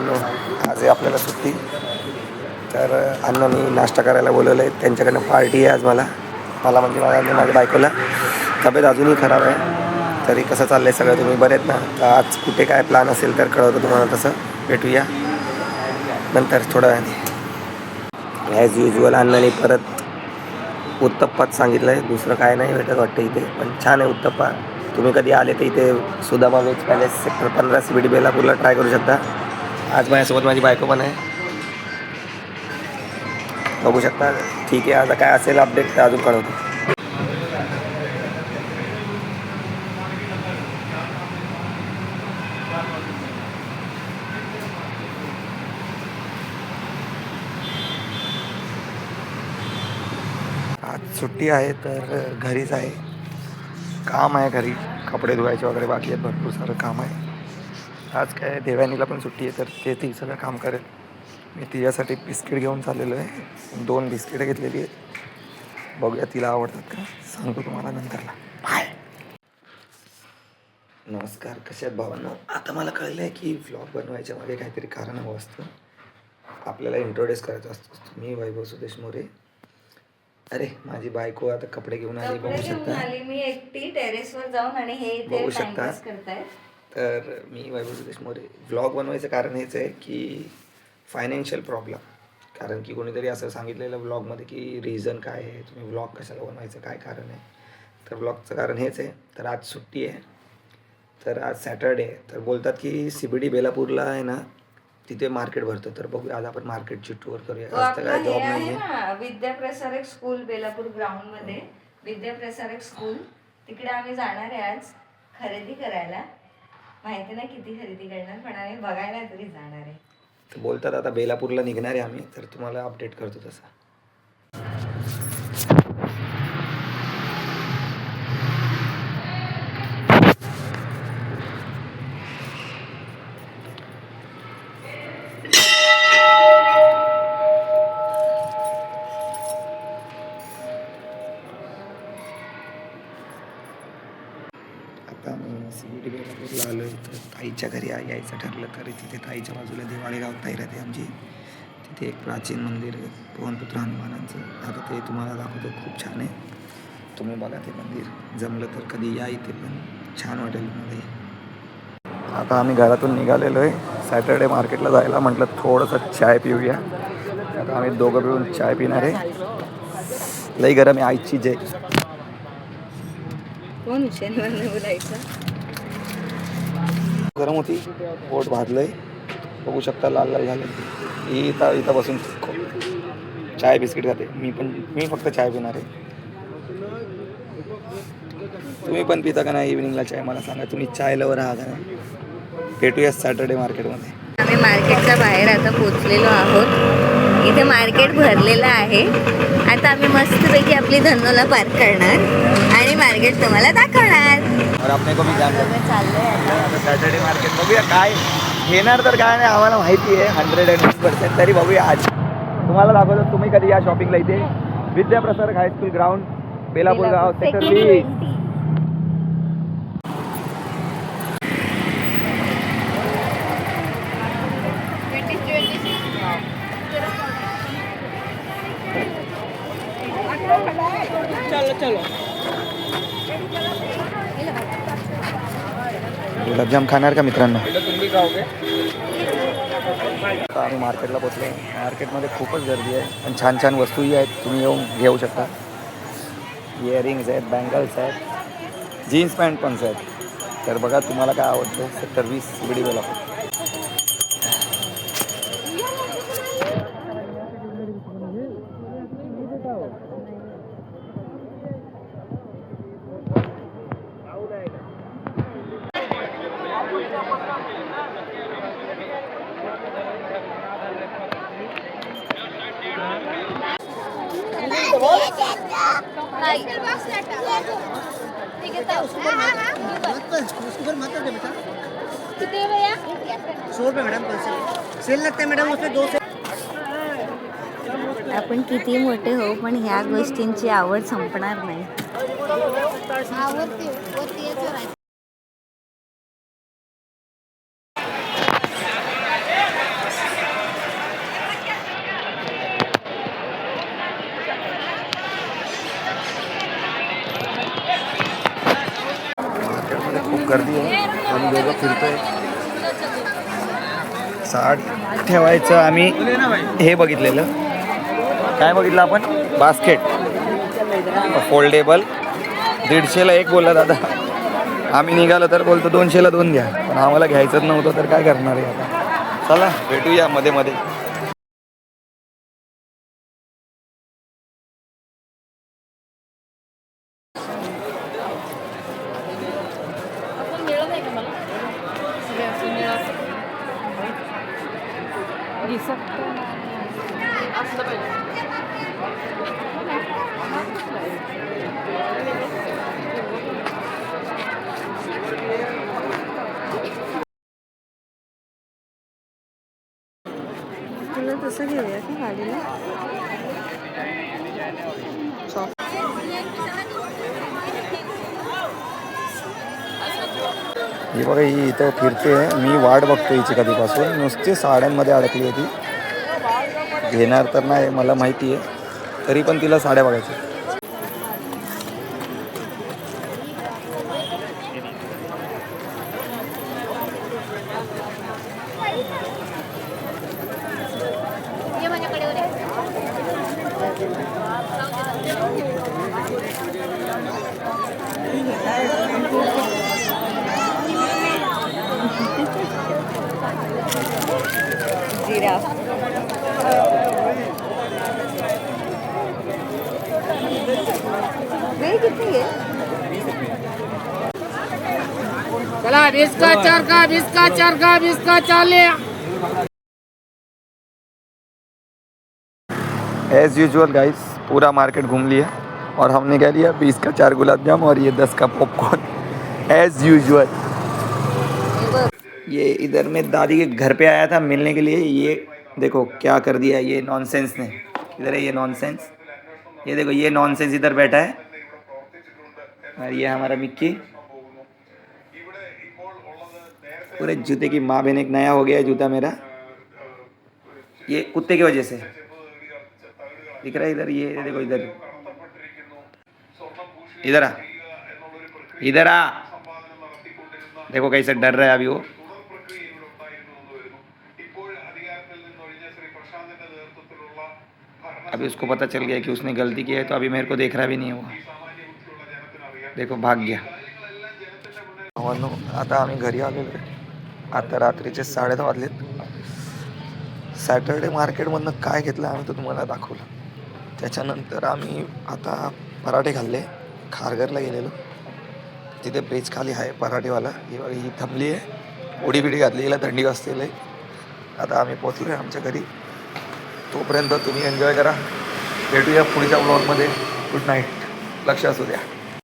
भावांनो, आज आहे आपल्याला सुट्टी. तर अण्णांनी नाश्ता करायला बोलवलं आहे. त्यांच्याकडनं पार्टी आहे आज मला म्हणजे माझ्या बायकोला. तब्येत अजूनही खराब आहे. तरी कसं चाललं आहे सगळं, तुम्ही बरे आहेत ना? तर आज कुठे काय प्लॅन असेल तर कळवतो तुम्हाला. तसं भेटूया नंतर थोड्या वेळाने. ॲज युजल अण्णांनी परत उत्तप्पाच सांगितलं आहे. दुसरं काय नाही भेटत वाटतं इथे, पण छान आहे उत्तप्पा. तुम्ही कधी आले तर इथे Sudama veg palace sector 15 CBD बेलापूरला ट्राय करू शकता. आज माझ्यासोबत माझी बायको पण आहे, बघू शकता. ठीक आहे, आता काय असेल अपडेट तर अजून कळवतो. आज सुट्टी आहे तर घरीच आहे. काम आहे घरी, कपडे धुवायचे वगैरे बाकी आहेत, भरपूर सारं काम आहे. आज काय देवयानीला पण सुट्टी आहे तर ती सगळं काम करेल. मी तिच्यासाठी बिस्किट घेऊन चाललेलो आहे. 2 बिस्किटं घेतलेली आहेत. बघूया तिला आवडतात का, सांगतो तुम्हाला नंतरला. बाय. नमस्कार, कसे आहेत भावांनो? आता मला कळलं आहे की व्लॉग बनवायच्या मागे काहीतरी कारण हवं असतं. आपल्याला इंट्रोड्यूस करायचं असतं. मी वैभव सुदेश मोरे. अरे माझी बायको आता कपडे घेऊन आली, बघू शकता. मी एकटी टेरेसवर जाऊन आणि हे इथे बघू शकता. टाइमपास करताय. तर मी वैभव सुदेश मोरे. व्लॉग बनवायचं कारण हेच आहे की फायनान्शियल प्रॉब्लेम. कारण की कोणीतरी असं सांगितलेलं व्लॉगमध्ये की रिझन काय आहे, तुम्ही व्लॉग कशाला बनवायचं, काय कारण आहे. तर व्लॉगचं कारण हेच आहे. तर आज सुट्टी आहे, तर आज सॅटर्डे आहे. तर बोलतात की CBD बेलापूरला आहे ना, तिथे मार्केट भरतं. तर बघूया आज आपण मार्केटची टूर करूया. आज तर काय जॉब नाही आहे. विद्याप्रसारक स्कूल बेलापूर ग्राउंड मध्ये विद्याप्रसारक स्कूल, तिकडे आम्ही जाणार आहे आज खरेदी करायला. माहिती नाही किती खरेदी करणार, पण आम्ही बघायला तरी जाणार आहे. तर बोलतात आता बेलापूरला निघणार आहे आम्ही, तर तुम्हाला अपडेट करतो तसा. आता मी CBD बेलापूरला आलो आहे. तर ताईच्या घरी यायचं ठरलं, तरी तिथे ताईच्या बाजूला दिवाळेगाव ताई राहते आमची. तिथे एक प्राचीन मंदिर आहे पवनपुत्र हनुमानांचं. आता ते तुम्हाला दाखवतो, खूप छान आहे. तुम्ही बघा ते मंदिर, जमलं तर कधी या इथे, पण छान वाटेल मध्ये. आता आम्ही घरातून निघालेलो आहे सॅटर्डे मार्केटला जायला. म्हटलं थोडंसं चाय पिऊया. आता आम्ही दोघं पिऊन चाय पिणार आहे. लई गरम आहे, आईची जय. कोण बोलायचं? गरम होती, पोट भाजलंय, बघू शकता लाल लाल झाले. इथं बसून चाय बिस्किट खाते. मी फक्त चाय पिणार आहे. तुम्ही पण पिता का नाही इव्हिनिंगला चाय, मला सांगा. तुम्ही चाय लवर आहात का नाही? भेटूया सॅटर्डे मार्केटमध्ये. आम्ही मार्केटच्या बाहेर आता पोचलेलो आहोत. इथे मार्केट भरलेलं आहे. आता आम्ही मस्तपैकी आपली धन्नोला पार्क करणार आणि मार्केट तुम्हाला दाखवणार. और आपने को भी जान चाललंय आता सॅटर्डे मार्केट. बघूया काय घेणार, तर काय नाही आम्हाला माहिती आहे 101%. तरी बघूया आज तुम्हाला दाखवतो. तुम्ही कधी या शॉपिंगला इथे विद्याप्रसारक हायस्कूल ग्राउंड बेलापूर गाव सेक्टर 20. गुलाबजाम खाणार का मित्रांनो? आता आम्ही मार्केटला पोचलो. मार्केटमध्ये खूपच गर्दी आहे, पण छान छान वस्तूही आहेत, तुम्ही येऊन घेऊ शकता. इयरिंग्स आहेत, बँगल्स आहेत, जीन्स पॅन्ट पण आहेत. तर बघा तुम्हाला काय आवडतं. Sector 20 CBD Belapur. आपण किती मोठे हो, पण ह्या गोष्टींची आवड संपणार नाही. गर्दी आहे. आम्ही दोघं फिरतोय. साडी ठेवायचं आम्ही हे बघितलेलं. काय बघितलं आपण? Basket foldable. 150ला एक बोलला दादा. आम्ही निघालो तर बोलतो 200ला 2 घ्या. पण आम्हाला घ्यायचंच नव्हतं तर काय करणार आहे आता. चला भेटूया मध्ये मध्ये. तुला तसं घेऊया की गाडीला. ही बघा ही इथं फिरते. मी वाट बघतो हिची कधीपासून. नुसती साड्यांमध्ये अडकली होती. घेणार तर नाही मला माहिती आहे, तरी पण तिला साड्या बघायच्या. जिराफ. वेळ किती आहे? चला 20 का 4 का 20 का 4 का 20 का 4 ले. एज यूजुअल गाइस पूरा मार्केट घूम लिया और हमने क्या लिया 20 का 4 गुलाब जाम और ये 10 का पॉपकॉर्न एज यूजुअल. ये इधर में दादी के घर पे आया था मिलने के लिए. ये देखो क्या कर दिया ये नॉनसेंस ने. इधर है ये नॉनसेंस. ये देखो ये नॉनसेंस इधर बैठा है और ये हमारा मिक्की. पूरे जूते की माँ बहन. एक नया हो गया है जूता मेरा, ये कुत्ते की वजह से. दिख रहा है इधर. ये देखो इधर. इधर आ, इधर आ. देखो कैसे डर रहा है अभी वो. अभी उसको पता चल गया कि उसने गलती की है, तो अभी मेरे को देख रहा भी नहीं है वो. देखो भाग गया. आता आम्ही घरी आलेलो आहे. आता रात्रीचे 10:30 वाजलेत. सॅटर्डे मार्केटमधनं काय घेतलं आम्ही तर तुम्हाला दाखवलं. त्याच्यानंतर आम्ही आता पराठे खाल्ले. खारघरला गेलेलो. तिथे ब्रिज खाली आहे पराठेवाला. ही थांबली आहे. उडी बिडी घातली. हिला थंडी वाजतेल आहे. आता आम्ही पोचलो आहे आमच्या घरी. तोपर्यंत तुम्ही एन्जॉय करा. भेटूया पुढच्या ब्लॉगमध्ये. Good night. लक्ष असू द्या.